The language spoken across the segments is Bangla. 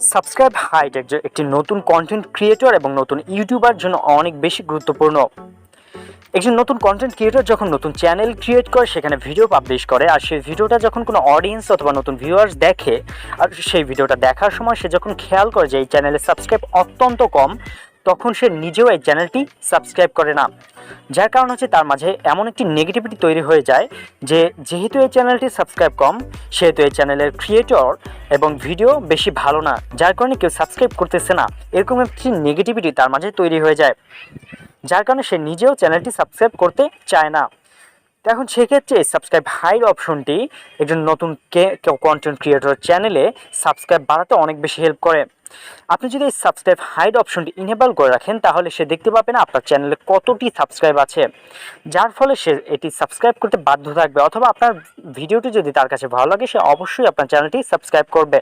সাবস্ক্রাইব হাইট একটি নতুন কন্টেন্ট ক্রিয়েটর এবং নতুন ইউটিউবার জন্য অনেক বেশি গুরুত্বপূর্ণ। একজন নতুন কন্টেন্ট ক্রিয়েটর যখন নতুন চ্যানেল ক্রিয়েট করে সেখানে ভিডিও পাবলিশ করে, আর সেই ভিডিওটা যখন কোনো অডিয়েন্স অথবা নতুন ভিউয়ার্স দেখে, আর সেই ভিডিওটা দেখার সময় সে যখন খেয়াল করে যে এই চ্যানেলে সাবস্ক্রাইব অত্যন্ত কম, তখন সে নিজেও এই চ্যানেলটি সাবস্ক্রাইব করে না। যার কারণ হচ্ছে তার মাঝে এমন একটি নেগেটিভিটি তৈরি হয়ে যায় যে যেহেতু এই চ্যানেলটি সাবস্ক্রাইব কম, সেহেতু এই চ্যানেলের ক্রিয়েটর এবং ভিডিও বেশি ভালো না, যার কারণে কেউ সাবস্ক্রাইব করতেছে না, এরকম একটি নেগেটিভিটি তার মাঝে তৈরি হয়ে যায়, যার কারণে সে নিজেও চ্যানেলটি সাবস্ক্রাইব করতে চায় না। তো এখন সেক্ষেত্রে সাবস্ক্রাইব হাইড অপশনটি একজন নতুন কন্টেন্ট ক্রিয়েটর চ্যানেলে সাবস্ক্রাইব বাড়াতে অনেক বেশি হেল্প করে। আপনি যদি এই সাবস্ক্রাইব হাইড অপশনটি ইনেবল করে রাখেন, তাহলে সে দেখতে পাবে না আপনার চ্যানেলে কতটি সাবস্ক্রাইব আছে, যার ফলে সে এটি সাবস্ক্রাইব করতে বাধ্য থাকবে, অথবা আপনার ভিডিওটি যদি তার কাছে ভালো লাগে সে অবশ্যই আপনার চ্যানেলটি সাবস্ক্রাইব করবে।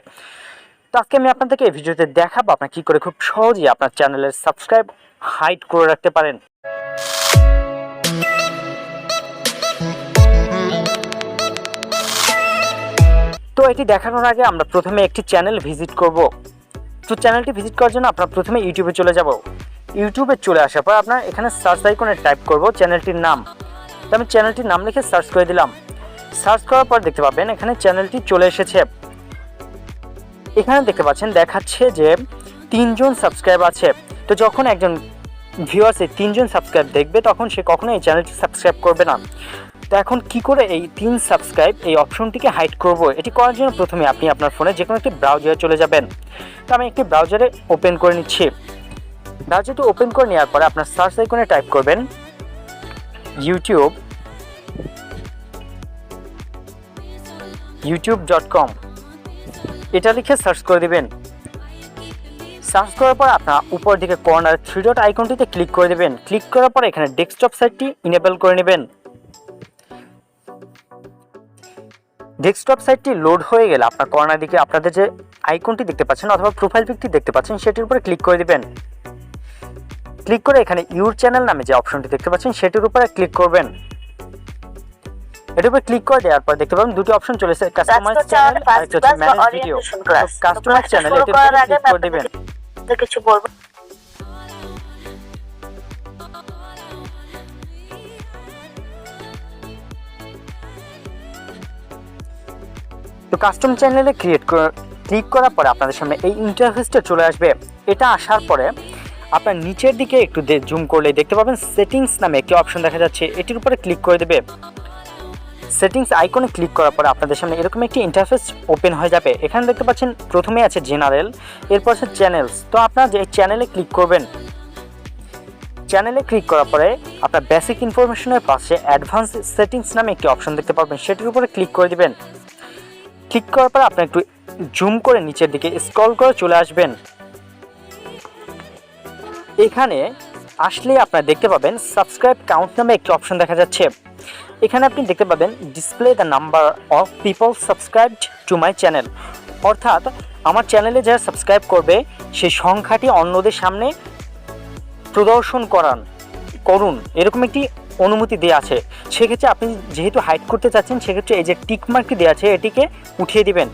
তো আজকে আমি আপনাদেরকে এই ভিডিওতে দেখাবো আপনার কী করে খুব সহজেই আপনার চ্যানেলের সাবস্ক্রাইব হাইড করে রাখতে পারেন। তো এটি দেখানোর আগে আমরা প্রথমে একটি চ্যানেল ভিজিট করব। তো চ্যানেলটি ভিজিট করার জন্য আপনার প্রথমে ইউটিউবে চলে যাব। ইউটিউবে চলে আসার পর আপনার এখানে সার্চ আইকনে টাইপ করব চ্যানেলটির নাম। তো আমি চ্যানেলটির নাম লিখে সার্চ করে দিলাম। সার্চ করার পর দেখতে পাবেন এখানে চ্যানেলটি চলে এসেছে। এখানে দেখতে পাচ্ছেন দেখাচ্ছে যে 3 জন সাবস্ক্রাইব আছে। তো যখন একজন ভিউয়ার্স এই 3 জন সাবস্ক্রাইব দেখবে, তখন সে কখনো এই চ্যানেলটি সাবস্ক্রাইব করবে না। তো এখন কি করে এই 3 সাবস্ক্রাইব এই অপশনটিকে হাইড করব? এটি করার জন্য প্রথমে আপনি আপনার ফোনে যে কোনো একটি ব্রাউজারে চলে যাবেন। তো আমি একটি ব্রাউজারে ওপেন করে নিচ্ছি। ব্রাউজারটি ওপেন করে নেওয়ার পরে আপনার সার্চ আইকনে টাইপ করবেন youtube.com, এটা লিখে সার্চ করে দিবেন। সার্চ করার পর আপনার উপর দিকে কর্নার 3 ডট আইকনটিতে ক্লিক করে দেবেন। ক্লিক করার পর এখানে ডেস্কটপ সাইটটি ইনেবল করে নেবেন। ডেস্কটপ সাইটটি লোড হয়ে গেলে আপনার কর্নার দিকে আপনাদের যে আইকনটি দেখতে পাচ্ছেন অথবা প্রোফাইল পিকটি দেখতে পাচ্ছেন, সেটির উপরে ক্লিক করে দিবেন। ক্লিক করে এখানে ইউর চ্যানেল নামে যে অপশনটি দেখতে পাচ্ছেন সেটির উপরে ক্লিক করবেন। এটার উপরে ক্লিক করে দেওয়ার পর দেখতে পাবেন দুটি অপশন চলে এসেছে, কাস্টমাইজ চ্যানেল আর একটা হচ্ছে ম্যানেজ ভিডিও। কাস্টমাইজ চ্যানেল এর উপরে ক্লিক করে দিবেন। কিছু বলবো। তো কাস্টম চ্যানেলে ক্লিক করার পরে আপনাদের সামনে এই ইন্টারফেসটা চলে আসবে। এটা আসার পরে আপনার নিচের দিকে একটু জুম করলে দেখতে পাবেন সেটিংস নামে একটি অপশন দেখা যাচ্ছে, এটির উপরে ক্লিক করে দেবে। সেটিংস আইকনে ক্লিক করার পরে আপনাদের সামনে এরকম একটি ইন্টারফেস ওপেন হয়ে যাবে। এখানে দেখতে পাচ্ছেন প্রথমে আছে জেনারেল, এরপর আছে চ্যানেলস। তো আপনারা যে চ্যানেলে ক্লিক করবেন, চ্যানেলে ক্লিক করার পরে আপনার বেসিক ইনফরমেশনের পাশে অ্যাডভান্স সেটিংস নামে একটি অপশন দেখতে পাবেন, সেটির উপরে ক্লিক করে দিবেন। ক্লিক করার পর আপনি একটু জুম করে নিচের দিকে স্ক্রল করে চলে আসবেন। এখানে আসলে আপনারা দেখতে পাবেন সাবস্ক্রাইব কাউন্ট নামে একটি অপশন দেখা যাচ্ছে। এখানে আপনি দেখতে পাবেন display the number of people subscribed to my channel, অর্থাৎ আমার চ্যানেলে যারা সাবস্ক্রাইব করবে সেই সংখ্যাটি অন্যদের সামনে প্রদর্শন করুন, এরকম একটি অনুমতি দেওয়া আছে। সেক্ষেত্রে আপনি যেহেতু হাইড করতে চাচ্ছেন, সেক্ষেত্রে এই যে টিকমার্কটি দেওয়া আছে এটিকে উঠিয়ে দিবেন।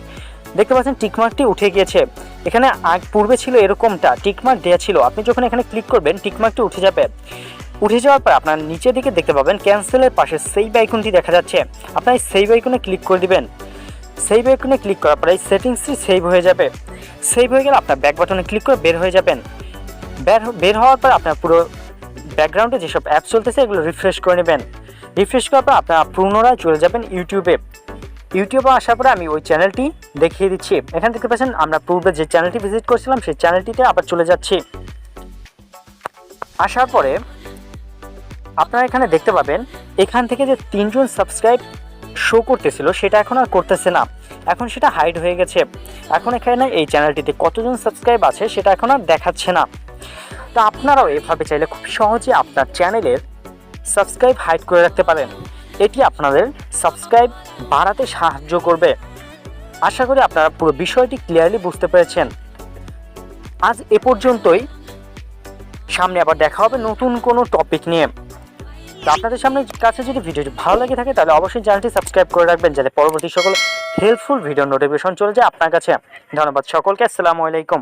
দেখতে পাচ্ছেন টিকমার্কটি উঠে গিয়েছে। এখানে পূর্বে ছিল এরকমটা টিকমার্ক দেওয়া ছিল, আপনি যখন এখানে ক্লিক করবেন টিকমার্কটি উঠে যাবে। উঠে যাওয়ার পর আপনার নিচের দিকে দেখতে পাবেন ক্যান্সেলের পাশে সেভ আইকনটি দেখা যাচ্ছে। আপনার এই সেভ আইকনে ক্লিক করে দিবেন। সেভ আইকনে ক্লিক করার পরে এই সেটিংসটি সেভ হয়ে যাবে। সেভ হয়ে গেলে আপনার ব্যাক বাটনে ক্লিক করে বের হয়ে যাবেন। বের হওয়ার পর আপনার পুরো ব্যাকগ্রাউন্ডে যেসব অ্যাপ চলতেছে এগুলো রিফ্রেশ করে নেবেন। রিফ্রেশ করার পর আপনারা পুনরায় চলে যাবেন ইউটিউবে। ইউটিউবে আসার পরে আমি ওই চ্যানেলটি দেখিয়ে দিচ্ছি। এখানে দেখতে পাচ্ছেন আমরা পূর্বে যে চ্যানেলটি ভিজিট করছিলাম সেই চ্যানেলটিতে আবার চলে যাচ্ছি। আসার পরে আপনারা এখানে দেখতে পাবেন এখান থেকে যে 3 জন সাবস্ক্রাইব শো করতেছিল সেটা এখন আর করতেছে না, এখন সেটা হাইড হয়ে গেছে। এখন এখানে এই চ্যানেলটিতে কতজন সাবস্ক্রাইব আছে সেটা এখন আর দেখাচ্ছে না। তো আপনারাও এভাবে চাইলে খুব সহজে আপনার চ্যানেলের সাবস্ক্রাইব হাইড করে রাখতে পারেন। এটি আপনাদের সাবস্ক্রাইব বাড়াতে সাহায্য করবে। আশা করি আপনারা পুরো বিষয়টি ক্লিয়ারলি বুঝতে পেরেছেন। আজ এ পর্যন্তই, সামনে আবার দেখা হবে নতুন কোনো টপিক নিয়ে। তো আপনাদের সামনে কাছে যদি ভিডিওটি ভালো লাগে থাকে তাহলে অবশ্যই চ্যানেলটি সাবস্ক্রাইব করে রাখবেন, যাতে পরবর্তী সকল হেল্পফুল ভিডিও নোটিফিকেশন চলে যায় আপনার কাছে। ধন্যবাদ সকলকে। আসসালামু আলাইকুম।